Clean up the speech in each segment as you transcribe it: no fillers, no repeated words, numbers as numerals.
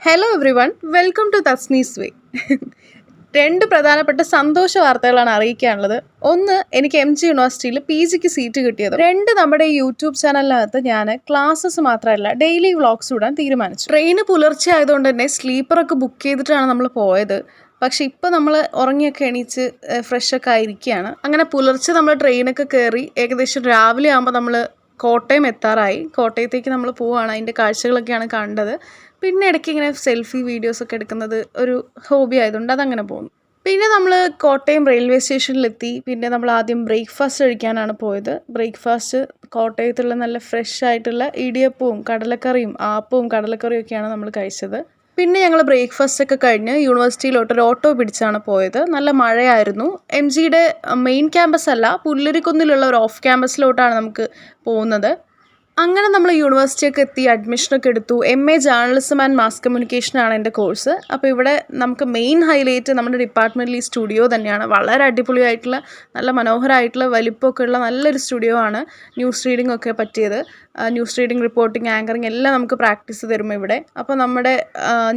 Hello everyone, welcome to Tasnee's way. രണ്ട് പ്രധാനപ്പെട്ട സന്തോഷ വാർത്തകളാണ് അറിയിക്കാനുള്ളത്. ഒന്ന്, എനിക്ക് MG യൂണിവേഴ്സിറ്റിയിൽ PGക്ക് സീറ്റ് കിട്ടിയത്. രണ്ട്, നമ്മുടെ യൂട്യൂബ് ചാനലിനകത്ത് ഞാൻ ക്ലാസ്സസ് മാത്രമല്ല ഡെയിലി വ്ളോഗ്സ് ഇടാൻ തീരുമാനിച്ചു. ട്രെയിന് പുലർച്ചെ ആയതുകൊണ്ട് തന്നെ സ്ലീപ്പറൊക്കെ ബുക്ക് ചെയ്തിട്ടാണ് നമ്മൾ പോയത്. പക്ഷെ ഇപ്പോൾ നമ്മൾ ഉറങ്ങിയൊക്കെ എണീച്ച് ഫ്രഷൊക്കെ ആയിരിക്കുകയാണ്. അങ്ങനെ പുലർച്ചെ നമ്മൾ ട്രെയിനൊക്കെ കയറി ഏകദേശം രാവിലെ ആകുമ്പോൾ നമ്മൾ കോട്ടയം എത്താറായി. കോട്ടയത്തേക്ക് നമ്മൾ പോവുകയാണ്. അതിൻ്റെ കാഴ്ചകളൊക്കെയാണ് കണ്ടത്. പിന്നെ ഇടയ്ക്ക് ഇങ്ങനെ സെൽഫി വീഡിയോസൊക്കെ എടുക്കുന്നത് ഒരു ഹോബി ആയതുകൊണ്ട് അതങ്ങനെ പോകുന്നു. പിന്നെ നമ്മൾ കോട്ടയം റെയിൽവേ സ്റ്റേഷനിലെത്തി. പിന്നെ നമ്മൾ ആദ്യം ബ്രേക്ക്ഫാസ്റ്റ് കഴിക്കാനാണ് പോയത്. ബ്രേക്ക്ഫാസ്റ്റ് കോട്ടയത്തുള്ള നല്ല ഫ്രഷ് ആയിട്ടുള്ള ഇടിയപ്പവും കടലക്കറിയും ആപ്പവും കടലക്കറിയും ഒക്കെയാണ് നമ്മൾ കഴിച്ചത്. പിന്നെ ഞങ്ങൾ ബ്രേക്ക്ഫാസ്റ്റ് ഒക്കെ കഴിഞ്ഞ് യൂണിവേഴ്സിറ്റിയിലോട്ട് ഒരു ഓട്ടോ പിടിച്ചാണ് പോയത്. നല്ല മഴയായിരുന്നു. MGയുടെ മെയിൻ ക്യാമ്പസ് അല്ല, പുല്ലരിക്കുന്നിലുള്ള ഒരു ഓഫ് ക്യാമ്പസിലോട്ടാണ് നമുക്ക് പോകുന്നത്. അങ്ങനെ നമ്മൾ യൂണിവേഴ്സിറ്റിയൊക്കെ എത്തി, അഡ്മിഷനൊക്കെ എടുത്തു. MA ജേർണലിസം ആൻഡ് മാസ് കമ്മ്യൂണിക്കേഷനാണ് എൻ്റെ കോഴ്സ്. അപ്പോൾ ഇവിടെ നമുക്ക് മെയിൻ ഹൈലൈറ്റ് നമ്മുടെ ഡിപ്പാർട്ട്മെൻറ്റിൽ ഈ സ്റ്റുഡിയോ തന്നെയാണ്. വളരെ അടിപൊളിയായിട്ടുള്ള നല്ല മനോഹരമായിട്ടുള്ള വലിപ്പമൊക്കെ ഉള്ള നല്ലൊരു സ്റ്റുഡിയോ ആണ്. ന്യൂസ് റീഡിംഗ് ഒക്കെ പറ്റിയത്. ന്യൂസ് റീഡിംഗ്, റിപ്പോർട്ടിംഗ്, ആങ്കറിങ് എല്ലാം നമുക്ക് പ്രാക്ടീസ് തരും ഇവിടെ. അപ്പോൾ നമ്മുടെ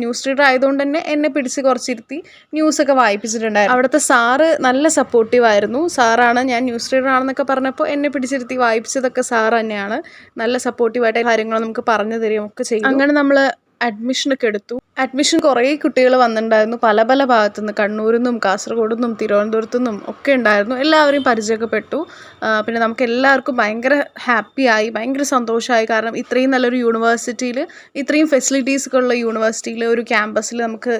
ന്യൂസ് റീഡർ ആയതുകൊണ്ട് തന്നെ എന്നെ പിടിച്ച് കുറച്ചിരുത്തി ന്യൂസൊക്കെ വായിപ്പിച്ചിട്ടുണ്ടായിരുന്നു. അവിടുത്തെ സാറ് നല്ല സപ്പോർട്ടീവായിരുന്നു. സാറാണ് ഞാൻ ന്യൂസ് റീഡർ ആണെന്നൊക്കെ പറഞ്ഞപ്പോൾ എന്നെ പിടിച്ചിരുത്തി വായിപ്പിച്ചതൊക്കെ സാറ് തന്നെയാണ്. നല്ല സപ്പോർട്ടീവായിട്ട് കാര്യങ്ങൾ നമുക്ക് പറഞ്ഞു തരികയും ഒക്കെ ചെയ്യും. അങ്ങനെ നമ്മൾ അഡ്മിഷനൊക്കെ എടുത്തു. അഡ്മിഷൻ കുറേ കുട്ടികൾ വന്നിട്ടുണ്ടായിരുന്നു. പല പല ഭാഗത്തു നിന്ന്, കണ്ണൂരിൽ നിന്നും കാസർഗോഡ് നിന്നും തിരുവനന്തപുരത്തു നിന്നും ഒക്കെ ഉണ്ടായിരുന്നു. എല്ലാവരെയും പരിചയപ്പെട്ടു. പിന്നെ നമുക്ക് എല്ലാവർക്കും ഭയങ്കര ഹാപ്പിയായി, ഭയങ്കര സന്തോഷമായി. കാരണം ഇത്രയും നല്ലൊരു യൂണിവേഴ്സിറ്റിയിൽ, ഇത്രയും ഫെസിലിറ്റീസൊക്കെ ഉള്ള യൂണിവേഴ്സിറ്റിയിൽ, ഒരു ക്യാമ്പസിൽ നമുക്ക്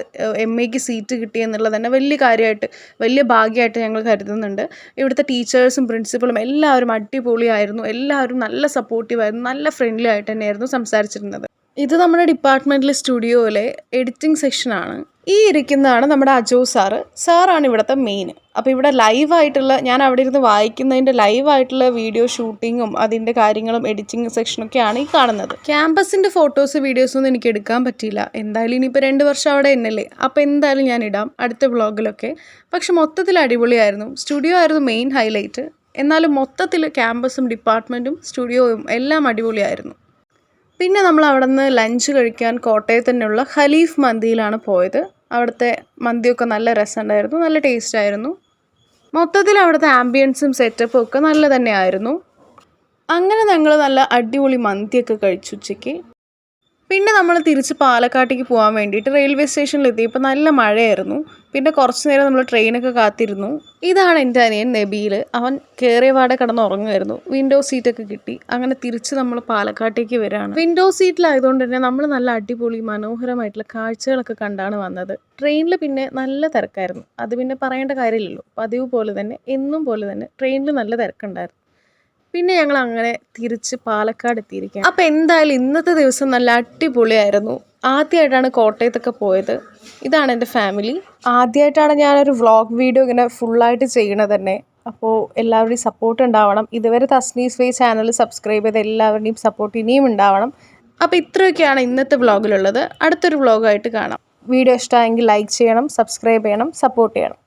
MAക്ക് സീറ്റ് കിട്ടി എന്നുള്ളത് തന്നെ വലിയ കാര്യമായിട്ട്, വലിയ ഭാഗ്യമായിട്ട് ഞങ്ങൾ കരുതുന്നുണ്ട്. ഇവിടുത്തെ ടീച്ചേഴ്സും പ്രിൻസിപ്പളും എല്ലാവരും അടിപൊളിയായിരുന്നു. എല്ലാവരും നല്ല സപ്പോർട്ടീവായിരുന്നു. നല്ല ഫ്രണ്ട്ലി ആയിട്ട് തന്നെയായിരുന്നു സംസാരിച്ചിരുന്നത്. ഇത് നമ്മുടെ ഡിപ്പാർട്ട്മെൻറ്റിലെ സ്റ്റുഡിയോയിലെ എഡിറ്റിംഗ് സെക്ഷനാണ്. ഈ ഇരിക്കുന്നതാണ് നമ്മുടെ അജോ സാറാണ് ഇവിടുത്തെ മെയിൻ. അപ്പോൾ ഇവിടെ ലൈവായിട്ടുള്ള, ഞാൻ അവിടെ ഇരുന്ന് വായിക്കുന്നതിൻ്റെ ലൈവായിട്ടുള്ള വീഡിയോ ഷൂട്ടിങ്ങും അതിൻ്റെ കാര്യങ്ങളും എഡിറ്റിംഗ് സെക്ഷനൊക്കെയാണ് ഈ കാണുന്നത്. ക്യാമ്പസിൻ്റെ ഫോട്ടോസ് വീഡിയോസൊന്നും എനിക്ക് എടുക്കാൻ പറ്റിയില്ല. എന്തായാലും ഇനിയിപ്പോൾ 2 വർഷം അവിടെ എന്നല്ലേ, അപ്പോൾ എന്തായാലും ഞാൻ ഇടാം അടുത്ത വ്ളോഗിലൊക്കെ. പക്ഷെ മൊത്തത്തിൽ അടിപൊളിയായിരുന്നു. സ്റ്റുഡിയോ ആയിരുന്നു മെയിൻ ഹൈലൈറ്റ്. എന്നാലും മൊത്തത്തിൽ ക്യാമ്പസും ഡിപ്പാർട്ട്മെൻറ്റും സ്റ്റുഡിയോയും എല്ലാം അടിപൊളിയായിരുന്നു. പിന്നെ നമ്മൾ അവിടെ നിന്ന് ലഞ്ച് കഴിക്കാൻ കോട്ടയത്ത് തന്നെയുള്ള ഖലീഫ് മന്തിയിലാണ് പോയത്. അവിടുത്തെ മന്തിയൊക്കെ നല്ല രസമുണ്ടായിരുന്നു, നല്ല ടേസ്റ്റ് ആയിരുന്നു. മൊത്തത്തിൽ അവിടുത്തെ ആംബിയൻസും സെറ്റപ്പും ഒക്കെ നല്ല തന്നെയായിരുന്നു. അങ്ങനെ ഞങ്ങൾ നല്ല അടിപൊളി മന്തിയൊക്കെ കഴിച്ചു ഉച്ചയ്ക്ക്. പിന്നെ നമ്മൾ തിരിച്ച് പാലക്കാട്ടേക്ക് പോകാൻ വേണ്ടിയിട്ട് റെയിൽവേ സ്റ്റേഷനിലെത്തിയപ്പോൾ നല്ല മഴയായിരുന്നു. പിന്നെ കുറച്ച് നേരം നമ്മൾ ട്രെയിനൊക്കെ കാത്തിരുന്നു. ഇതാണ് എൻ്റെ അനിയൻ നബീൽ. അവൻ കയറിയ പാടെ കിടന്ന് ഉറങ്ങുമായിരുന്നു. വിൻഡോ സീറ്റൊക്കെ കിട്ടി. അങ്ങനെ തിരിച്ച് നമ്മൾ പാലക്കാട്ടേക്ക് വരികയാണ്. വിൻഡോ സീറ്റിലായതുകൊണ്ട് തന്നെ നമ്മൾ നല്ല അടിപൊളി മനോഹരമായിട്ടുള്ള കാഴ്ചകളൊക്കെ കണ്ടാണ് വന്നത്. ട്രെയിനിൽ പിന്നെ നല്ല തിരക്കായിരുന്നു. അത് പിന്നെ പറയേണ്ട കാര്യമില്ലല്ലോ. പതിവ് പോലെ തന്നെ, എന്നും പോലെ തന്നെ ട്രെയിനിൽ നല്ല തിരക്കുണ്ടായിരുന്നു. പിന്നെ ഞങ്ങൾ അങ്ങനെ തിരിച്ച് പാലക്കാട് എത്തിയിരിക്കുകയാണ്. അപ്പോൾ എന്തായാലും ഇന്നത്തെ ദിവസം നല്ല അടിപൊളിയായിരുന്നു. ആദ്യമായിട്ടാണ് കോട്ടയത്തൊക്കെ പോയത്. ഇതാണ് എൻ്റെ ഫാമിലി. ആദ്യമായിട്ടാണ് ഞാനൊരു വ്ളോഗ് വീഡിയോ ഇങ്ങനെ ഫുള്ളായിട്ട് ചെയ്യണത് തന്നെ. അപ്പോൾ എല്ലാവരുടെയും സപ്പോർട്ട് ഉണ്ടാവണം. ഇതുവരെ തസ്നീസ് വേ ചാനൽ സബ്സ്ക്രൈബ് ചെയ്ത എല്ലാവരുടെയും സപ്പോർട്ട് ഇനിയും ഉണ്ടാവണം. അപ്പോൾ ഇത്രയൊക്കെയാണ് ഇന്നത്തെ വ്ളോഗിലുള്ളത്. അടുത്തൊരു വ്ളോഗായിട്ട് കാണാം. വീഡിയോ ഇഷ്ടമായെങ്കിൽ ലൈക്ക് ചെയ്യണം, സബ്സ്ക്രൈബ് ചെയ്യണം, സപ്പോർട്ട് ചെയ്യണം.